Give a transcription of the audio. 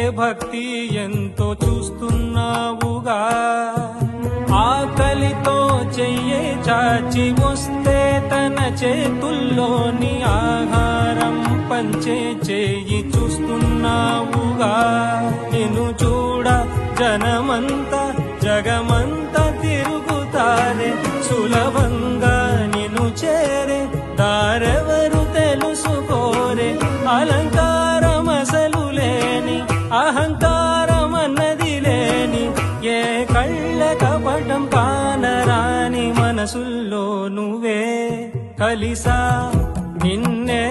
భక్తి ఎంతో చూస్తున్నావుగా. ఆకలితో చెయ్యే చాచి వస్తే తన చేతుల్లోని ఆహారం పంచే చేయి చూస్తున్నావుగా. నిన్ను చూడ జనమంతా జగమంతా తిరుగుతారే, సులభంగా నిన్ను చేరే దారెవరు తెలుసుకోరే. అలంకారమసలు లేని అహంకారమన్నది లేని ఏ కళ్ళ కపటం కానరాని మనసుల్లో నువ్వే కలిసా నిన్నే